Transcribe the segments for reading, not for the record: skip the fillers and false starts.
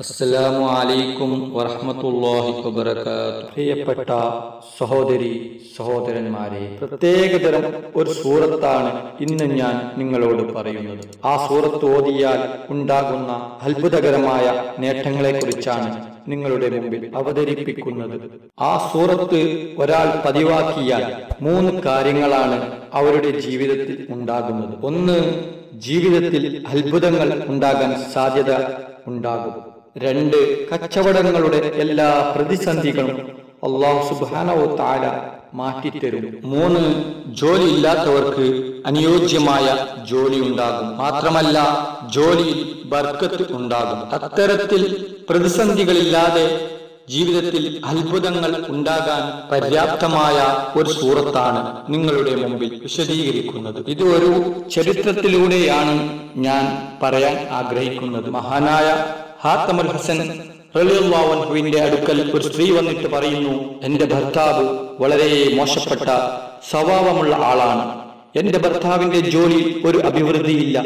അസ്സലാമു അലൈക്കും വറഹ്മത്തുള്ളാഹി വബറകാതുഹു. പ്രിയപ്പെട്ട സഹോദരി സഹോദരന്മാരെ, പ്രത്യേകതരം ഒരു സൂറത്താണ് ഇന്ന് ഞാൻ നിങ്ങളോട് പറയുന്നത്. ആ സൂറത്ത് ഓതിയാൽ ഉണ്ടാകുന്ന അത്ഭുതകരമായ നേട്ടങ്ങളെ കുറിച്ചാണ് നിങ്ങളുടെ മുമ്പിൽ അവതരിപ്പിക്കുന്നത്. ആ സൂറത്ത് ഒരാൾ പതിവാക്കിയാൽ 3 കാര്യങ്ങളാണ് അവരുടെ ജീവിതത്തിൽ ഉണ്ടാകുന്നത്. ഒന്ന്, ജീവിതത്തിൽ അത്ഭുതങ്ങൾ ഉണ്ടാകാൻ സാധ്യത ഉണ്ടാകും. 2, കച്ചവടങ്ങളുടെ എല്ലാ പ്രതിസന്ധികളും അല്ലാഹു സുബ്ഹാനഹു വ തആല മാറ്റിത്തരും. 3, ജോലി ഇല്ലാത്തവർക്ക് അനുയോജ്യമായ ജോലി ഉണ്ടാകും. മാത്രമല്ല, ജോലിയിൽ ബർക്കത്ത് ഉണ്ടാകും. അത്തരത്തിൽ പ്രതിസന്ധികളില്ലാതെ ജീവിതത്തിൽ അത്ഭുതങ്ങൾ ഉണ്ടാകാൻ പര്യാപ്തമായ ഒരു സൂറത്താണ് നിങ്ങളുടെ മുമ്പിൽ വിശദീകരിക്കുന്നത്. ഇത് ഒരു ചരിത്രത്തിലൂടെയാണ് ഞാൻ പറയാൻ ആഗ്രഹിക്കുന്നത്. മഹാനായ ഹാത്തമുൽ ഹസൻ റളിയല്ലാഹു അൻഹുവിന്റെ അടുക്കൽ ഒരു സ്ത്രീ വന്നിട്ട് പറയുന്നു, എന്റെ ഭർത്താവ് വളരെ മോശപ്പെട്ട സ്വഭാവമുള്ള ആളാണ്. എന്റെ ഭർത്താവിന്റെ ജോലി ഒരു അഭിവൃദ്ധിയില്ല.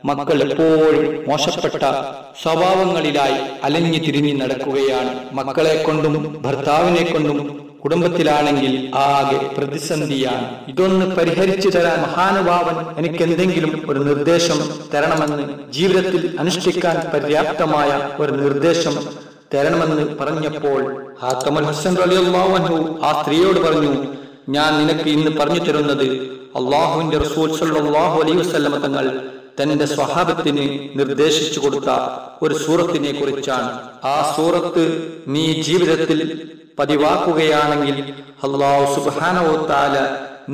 മക്കൾ എപ്പോഴും മോശപ്പെട്ട സ്വഭാവങ്ങളിലായി അലഞ്ഞു തിരിഞ്ഞു നടക്കുകയാണ്. മക്കളെ കൊണ്ടും ഭർത്താവിനെ കൊണ്ടും കുടുംബത്തിലാണെങ്കിൽ ആകെ പ്രതിസന്ധിയാണ്. ഇതൊന്ന് പരിഹരിച്ചു തരാൻ മഹാനുഭാവൻ എനിക്ക് എന്തെങ്കിലും ഒരു നിർദ്ദേശം തരണമെന്ന്, ജീവിതത്തിൽ അനുഷ്ഠിക്കാൻ പര്യാപ്തമായ ഒരു നിർദ്ദേശം തരണമെന്ന് പറഞ്ഞപ്പോൾ ഹാത്തമുൽ ഹസൻ റളിയല്ലാഹു അൻഹു ആ സ്ത്രീയോട് പറഞ്ഞു, ഞാൻ നിനക്ക് ഇന്ന് പറഞ്ഞു തരുന്നത് അല്ലാഹുവിന്റെ റസൂൽ സ്വല്ലല്ലാഹു അലൈഹി വസല്ലം തങ്ങൾ തന്റെ സ്വഹാബത്തിന് നിർദ്ദേശിച്ചു കൊടുത്ത ഒരു സൂറത്തിനെ കുറിച്ചാണ്. ആ സൂറത്ത് നീ ജീവിതത്തിൽ പതിവാക്കുകയാണെങ്കിൽ അല്ലാഹു സുബ്ഹാനഹു വ തആല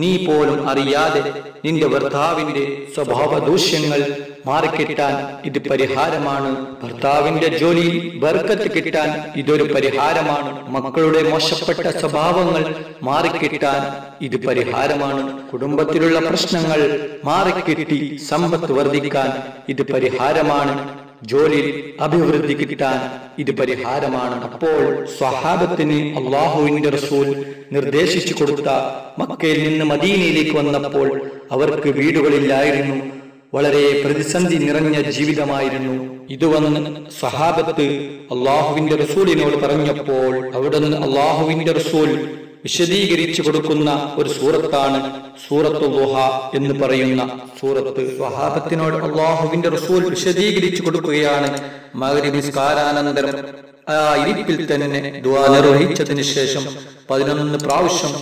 നീ പോലും അറിയാതെ നിന്റെ ഭർത്താവിന്റെ സ്വഭാവ ദൂഷ്യങ്ങൾ മാറിക്കിട്ടാൻ ഇത് പരിഹാരമാണ്. ഭർത്താവിന്റെ ജോലിയിൽ ബർക്കത്ത് കിട്ടാൻ ഇതൊരു പരിഹാരമാണ്. മക്കളുടെ മോശപ്പെട്ട സ്വഭാവങ്ങൾ മാറിക്കിട്ടാൻ ഇത് പരിഹാരമാണ്. കുടുംബത്തിലുള്ള പ്രശ്നങ്ങൾ മാറിക്കിട്ടി സമ്പത്ത് വർദ്ധിക്കാൻ ഇത് പരിഹാരമാണ്. ജോലിയിൽ അഭിവൃദ്ധി കിട്ടാൻ ഇത് പരിഹാരമാണ്. അപ്പോൾ സ്വഹാബത്തിന് അല്ലാഹുവിന്റെ റസൂൽ നിർദ്ദേശിച്ചു കൊടുത്ത മക്കയിൽ നിന്ന് മദീനയിലേക്ക് വന്നപ്പോൾ അവർക്ക് വീടുകളില്ലായിരുന്നു. വളരെ പ്രതിസന്ധി നിറഞ്ഞ ജീവിതമായിരുന്നു. ഇത് വന്ന് സ്വഹാബത്ത് അല്ലാഹുവിന്റെ റസൂലിനോട് പറഞ്ഞപ്പോൾ അവിടുന്ന് അല്ലാഹുവിന്റെ റസൂൽ വിശദീകരിച്ചു കൊടുക്കുന്ന ഒരു സൂറത്താണ് സൂറത്തുൽ ദുഹ എന്ന് പറയുന്ന സൂറത്ത്. സ്വഹാബത്തിനോട് അല്ലാഹുവിന്റെ റസൂൽ വിശദീകരിച്ചു കൊടുക്കുകയാണ്. മഗ്രിബ് നിസ്കാരാനന്തരം ആ ഇരിപ്പിൽ തന്നെ ദുആ നിർവഹിച്ചതിന് ശേഷം 11 പ്രാവശ്യം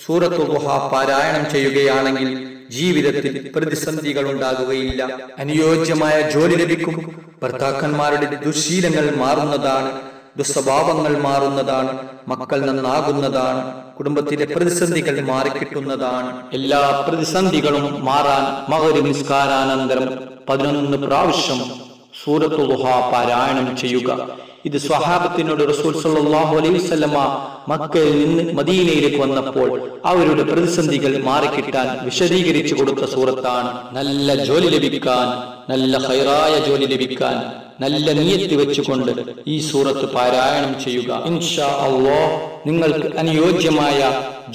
സൂറത്തുൽ ദുഹ പാരായണം ചെയ്യുകയാണെങ്കിൽ ജീവിതത്തിൽ പ്രതിസന്ധികൾ ഉണ്ടാകുകയില്ല. അനുയോജ്യമായ ജോലി ലഭിക്കും. ഭർത്താക്കന്മാരുടെ ദുശീലങ്ങൾ മാറുന്നതാണ്. ദുസ്വഭാവങ്ങൾ മാറുന്നതാണ്. മക്കൾ നന്നാകുന്നതാണ്. കുടുംബത്തിലെ പ്രതിസന്ധികൾ മാറിക്കിട്ടുന്നതാണ്. എല്ലാ പ്രതിസന്ധികളും മാറാൻ മഗ്രിബ് നിസ്കാരാനന്തരം 11 പ്രാവശ്യം സൂറത്തുൽ ദുഹ പാരായണം ചെയ്യുക. ഇത് സ്വഹാബത്തിനോട് റസൂൽ സ്വല്ലല്ലാഹു അലൈഹി വസല്ലമ മക്കയിൽ നിന്ന് മദീനയിലേക്ക് വന്നപ്പോൾ അവരുടെ പ്രതിസന്ധികൾ മാറിക്കിട്ടാൻ വിശദീകരിച്ചു കൊടുത്ത സൂറത്താണ്. നല്ല ജോലി ലഭിക്കാൻ, നല്ല ഖൈറായ ജോലി ലഭിക്കാൻ നല്ല നിയത്ത് വെച്ചുകൊണ്ട് ഈ സൂറത്ത് പാരായണം ചെയ്യുക. ഇൻഷാ അല്ലാഹ് നിങ്ങൾക്ക് അനുയോജ്യമായ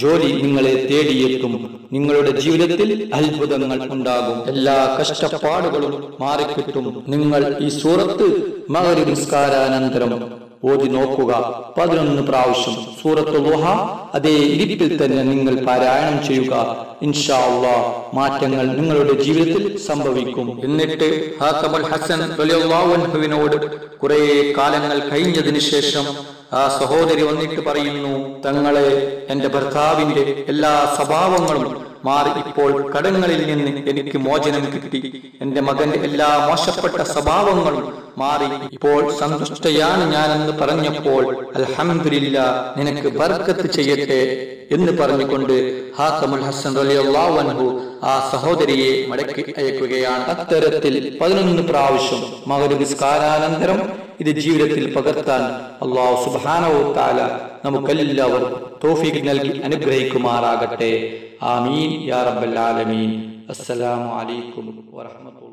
ജോലി നിങ്ങളെ തേടിയെത്തും. നിങ്ങളുടെ ജീവിതത്തിൽ അത്ഭുതങ്ങൾ ഉണ്ടാകും. എല്ലാ കഷ്ടപ്പാടുകളും മാറിക്കിട്ടും. നിങ്ങൾ ഈ സൂറത്ത് മഗ്രിബ് നിസ്കാരാനന്തരം ഓതി നോക്കുക. 11 പ്രാവശ്യം സൂറത്തുൽ ദുഹ അതേ ഇരിപ്പിൽ തന്നെ നിങ്ങൾ പാരായണം ചെയ്യുക. ഇൻഷാ അല്ലാഹ് മാറ്റങ്ങൾ നിങ്ങളുടെ ജീവിതത്തിൽ സംഭവിക്കും. എന്നിട്ട് ഹാത്തമുൽ ഹസൻ റളിയല്ലാഹു അൻഹുവിനോട് കുറെ കാലങ്ങൾ കഴിഞ്ഞതിന് ശേഷം ആ സഹോദരി വന്നിട്ട് പറയുന്നു, തങ്ങളെ എന്റെ ഭർത്താവിന്റെ എല്ലാ സ്വഭാവങ്ങളും മാറി. ഇപ്പോൾ കടങ്ങളിൽ നിന്ന് എനിക്ക് മോചനം കിട്ടി. എന്റെ മകന്റെ എല്ലാ മോശപ്പെട്ട സ്വഭാവങ്ങളും മാറി. ഇപ്പോൾ സന്തുഷ്ടയാണ് ഞാനെന്ന് പറഞ്ഞപ്പോൾ അൽഹംദുലില്ലാഹ് നിനക്ക് ബർക്കത്ത് ചെയ്യട്ടെ എന്ന് പറഞ്ഞുകൊണ്ട് ഹാത്തമുൽ ഹസൻ റളിയല്ലാഹു അൻഹു ആ സഹോദരിയെ മടക്കി അയക്കുകയാണ്. അത്തരത്തിൽ 11 പ്രാവശ്യം മഗ്രിബ് നിസ്കാരാനന്തരം ഇത് ജീവിതത്തിൽ പകർത്താൻ അല്ലാഹു സുബ്ഹാനഹു വ തആല നമുക്കെല്ലാവർക്കും തൗഫീഖ് നൽകി അനുഗ്രഹിക്കുമാറാകട്ടെ. ആമീൻ യാ റബ്ബൽ ആലമീൻ. അസ്സലാമു അലൈക്കും വറഹ്മത്തുള്ളാഹി.